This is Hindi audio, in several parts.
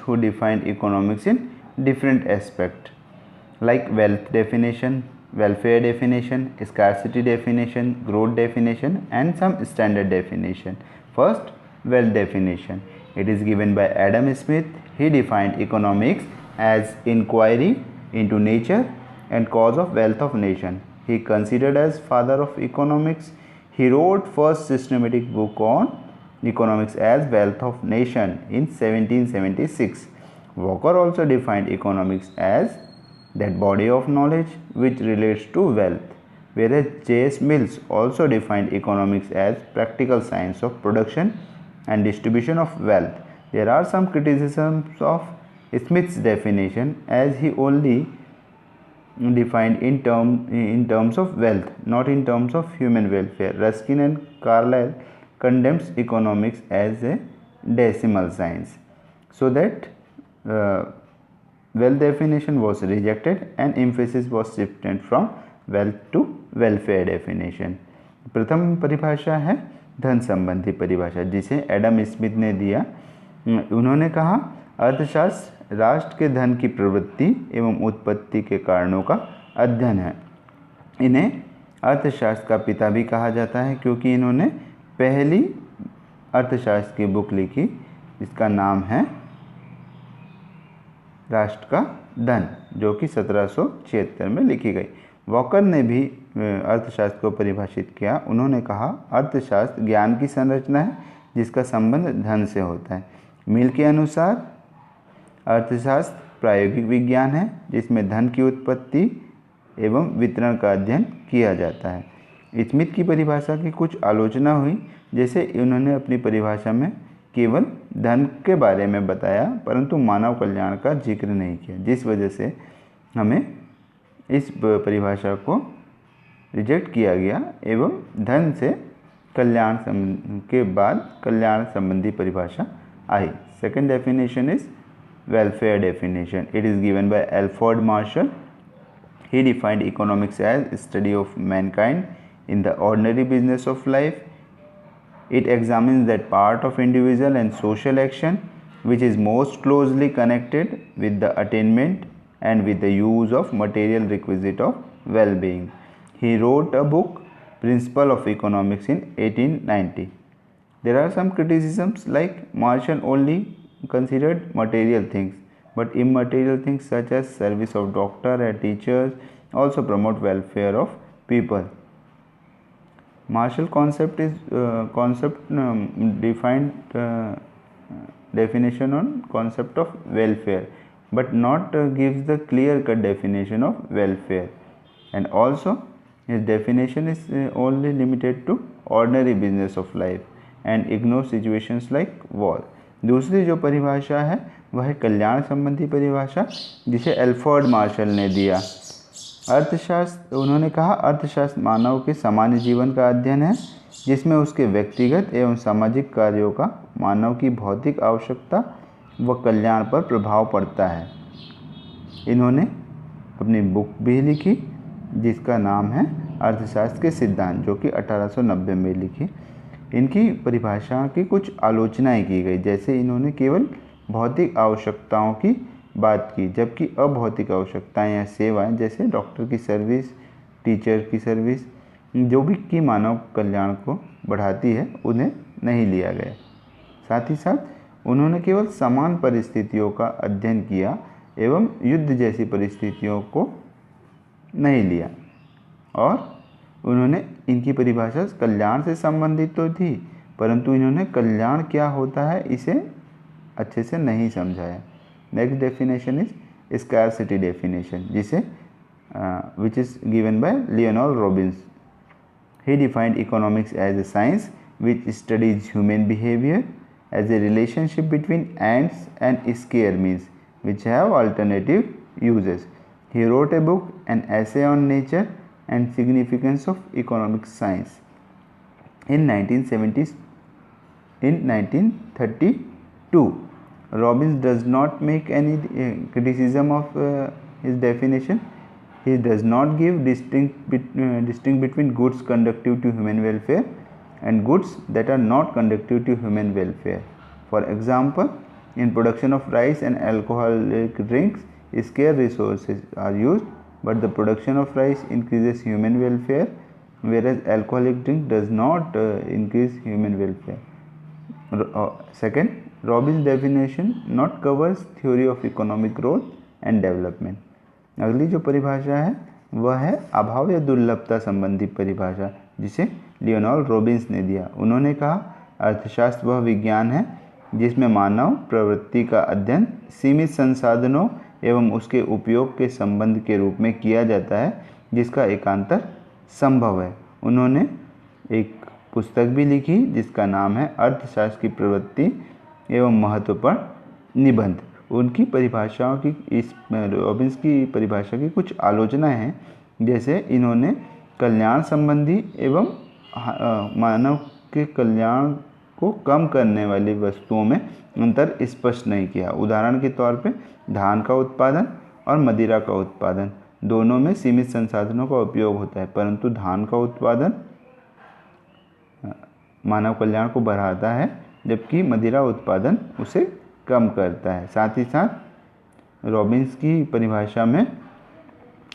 who defined economics in different aspects like wealth definition, welfare definition, scarcity definition, growth definition, and some standard definition. First, wealth definition. It is given by Adam Smith. He defined economics as inquiry into nature and cause of wealth of nation. He considered as father of economics. He wrote first systematic book on economics as Wealth of Nation in 1776. Walker also defined economics as that body of knowledge which relates to wealth, whereas J.S. Mills also defined economics as practical science of production and distribution of wealth. There are some criticisms of Smith's definition as he only defined in terms of wealth, not in terms of human welfare. Ruskin and Carlyle condemns economics as a decimal science, so that wealth definition was rejected and emphasis was shifted from wealth to welfare definition. प्रथम परिभाषा है धन संबंधी परिभाषा, जिसे एडम स्मिथ ने दिया। उन्होंने कहा अर्थशास्त्र राष्ट्र के धन की प्रवृत्ति एवं उत्पत्ति के कारणों का अध्ययन है। इन्हें अर्थशास्त्र का पिता भी कहा जाता है क्योंकि इन्होंने पहली अर्थशास्त्र की बुक लिखी, इसका नाम है राष्ट्र का धन, जो कि 1776 में लिखी गई। वॉकर ने भी अर्थशास्त्र को परिभाषित किया। उन्होंने कहा अर्थशास्त्र ज्ञान की संरचना है जिसका संबंध धन से होता है। मिल के अनुसार अर्थशास्त्र प्रायोगिक विज्ञान है जिसमें धन की उत्पत्ति एवं वितरण का अध्ययन किया जाता है। स्मिथ की परिभाषा की कुछ आलोचना हुई, जैसे उन्होंने अपनी परिभाषा में केवल धन के बारे में बताया परंतु मानव कल्याण का जिक्र नहीं किया, जिस वजह से हमें इस परिभाषा को रिजेक्ट किया गया एवं धन से कल्याण के बाद कल्याण संबंधी परिभाषा आई। Second definition is welfare definition. It is given by Alfred Marshall. He defined economics as study of mankind in the ordinary business of life. It examines that part of individual and social action which is most closely connected with the attainment and with the use of material requisite of well-being. He wrote a book, Principle of Economics, in 1890. There are some criticisms like Marshall only considered material things, but immaterial things such as service of doctor and teachers also promote welfare of people. Marshall concept is defined definition on concept of welfare, but not gives the clear-cut definition of welfare, and also his definition is only limited to ordinary business of life and ignores situations like war. दूसरी जो परिभाषा है वह है कल्याण संबंधी परिभाषा, जिसे एल्फ्रेड मार्शल ने दिया। अर्थशास्त्र, उन्होंने कहा अर्थशास्त्र मानव के सामान्य जीवन का अध्ययन है जिसमें उसके व्यक्तिगत एवं सामाजिक कार्यों का मानव की भौतिक आवश्यकता व कल्याण पर प्रभाव पड़ता है। इन्होंने अपनी बुक भी लिखी जिसका नाम है अर्थशास्त्र के सिद्धांत, जो कि 1890 में लिखी। इनकी परिभाषा की कुछ आलोचनाएं की गई, जैसे इन्होंने केवल भौतिक आवश्यकताओं की बात की, जबकि अभौतिक आवश्यकताएं या सेवाएं जैसे डॉक्टर की सर्विस, टीचर की सर्विस, जो भी की मानव कल्याण को बढ़ाती है, उन्हें नहीं लिया गया। साथ ही साथ उन्होंने केवल समान परिस्थितियों का अध्ययन किया एवं युद्ध जैसी परिस्थितियों को नहीं लिया, और उन्होंने इनकी परिभाषा कल्याण से संबंधित तो थी, परंतु इन्होंने कल्याण क्या होता है इसे अच्छे से नहीं समझाया। Next definition is scarcity definition, जिसे which is given by Leonard Robbins. He defined economics as a science which studies human behaviour as a relationship between ends and scarce means which have alternative uses. He wrote a book an essay on nature and significance of economic science in 1932. Robbins does not make any criticism of his definition. He does not give distinct between goods conducive to human welfare and goods that are not conducive to human welfare. For example, In production of rice and alcoholic drinks, scarce resources are used, but the production of rice increases human welfare, whereas alcoholic drink does not increase human welfare. Second, Robbins' definition not covers theory of economic growth and development. अगली जो परिभाषा है वह है अभाव या दुर्लभता संबंधी परिभाषा, जिसे लियोनार्ड रॉबिन्स ने दिया। उन्होंने कहा अर्थशास्त्र वह विज्ञान है जिसमें मानव प्रवृत्ति का अध्ययन सीमित संसाधनों एवं उसके उपयोग के संबंध के रूप में किया जाता है, जिसका एकांतर संभव है। उन्होंने एक पुस्तक भी लिखी जिसका नाम है अर्थशास्त्र की प्रवृत्ति एवं महत्वपूर्ण निबंध। उनकी परिभाषाओं की, इस रॉबिन्स की परिभाषा की कुछ आलोचनाएं हैं, जैसे इन्होंने कल्याण संबंधी एवं मानव के कल्याण को कम करने वाली वस्तुओं में अंतर स्पष्ट नहीं किया। उदाहरण के तौर पे धान का उत्पादन और मदिरा का उत्पादन दोनों में सीमित संसाधनों का उपयोग होता है, परंतु धान का उत्पादन मानव कल्याण को बढ़ाता है जबकि मदिरा उत्पादन उसे कम करता है। साथ ही साथ रॉबिन्स की परिभाषा में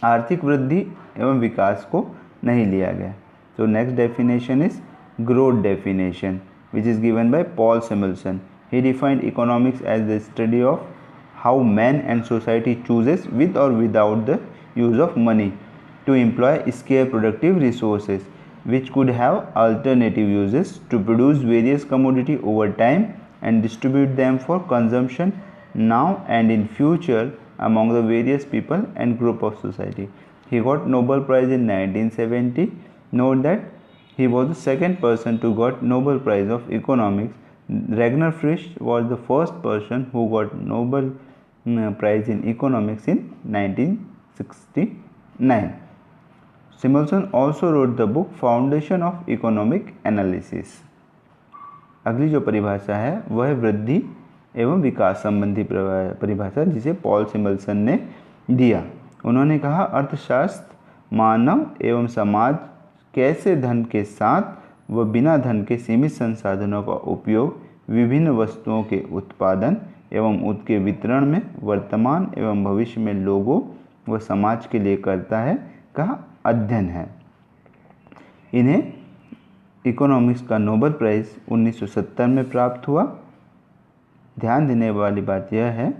आर्थिक वृद्धि एवं विकास को नहीं लिया गया। तो next definition is growth definition, which is given by Paul Samuelson. He defined economics as the study of how man and society chooses with or without the use of money to employ scarce productive resources, which could have alternative uses to produce various commodity over time and distribute them for consumption now and in future among the various people and group of society. He got Nobel Prize in 1970. Note that he was the second person to got Nobel Prize of Economics. Ragnar Frisch was the first person who got Nobel Prize in Economics in 1969. Samuelson also wrote the book Foundation of Economic Analysis. अगली जो परिभाषा है वह वृद्धि एवं विकास संबंधी परिभाषा, जिसे पॉल सैमुएल्सन ने दिया। उन्होंने कहा अर्थशास्त्र मानव एवं समाज कैसे धन के साथ व बिना धन के सीमित संसाधनों का उपयोग विभिन्न वस्तुओं के उत्पादन एवं उसके वितरण में वर्तमान एवं भविष्य में लोगों व समाज के लिए करता है का अध्ययन है। इन्हें इकोनॉमिक्स का नोबेल प्राइज़ 1970 में प्राप्त हुआ। ध्यान देने वाली बात यह है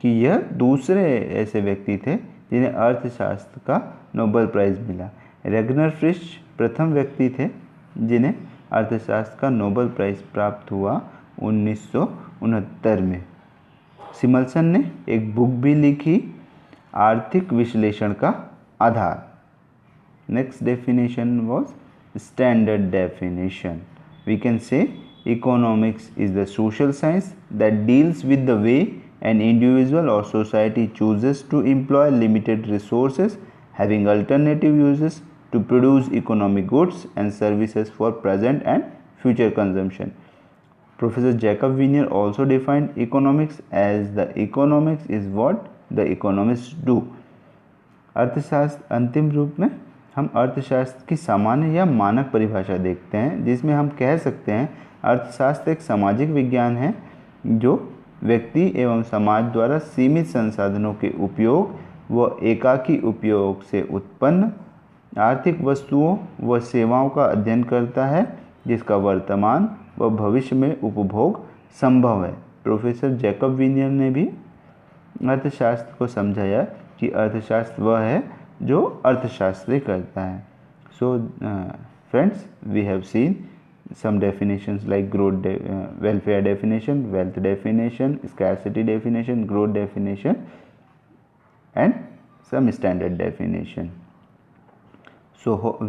कि यह दूसरे ऐसे व्यक्ति थे जिन्हें अर्थशास्त्र का नोबेल प्राइज़ मिला। रैगनर फ्रिश प्रथम व्यक्ति थे जिन्हें अर्थशास्त्र का नोबेल प्राइज़ प्राप्त हुआ 1969 में। सिमल्सन ने एक बुक भी लिखी, आर्थिक विश्लेषण का आधार। Next definition was standard definition. We can say economics is the social science that deals with the way an individual or society chooses to employ limited resources having alternative uses to produce economic goods and services for present and future consumption. Professor Jacob Winiar also defined economics as the economics is what the economists do. अर्थशास्त्र अंतिम रूप में हम अर्थशास्त्र की सामान्य या मानक परिभाषा देखते हैं, जिसमें हम कह सकते हैं अर्थशास्त्र एक सामाजिक विज्ञान है जो व्यक्ति एवं समाज द्वारा सीमित संसाधनों के उपयोग व एकाकी उपयोग से उत्पन्न आर्थिक वस्तुओं व सेवाओं का अध्ययन करता है, जिसका वर्तमान व भविष्य में उपभोग संभव है। प्रोफेसर जैकब विनियर ने भी अर्थशास्त्र को समझाया कि अर्थशास्त्र वह है जो अर्थशास्त्री करता है। So friends, we have seen some definitions like growth welfare definition, wealth definition, scarcity definition, growth definition and some standard definition. So we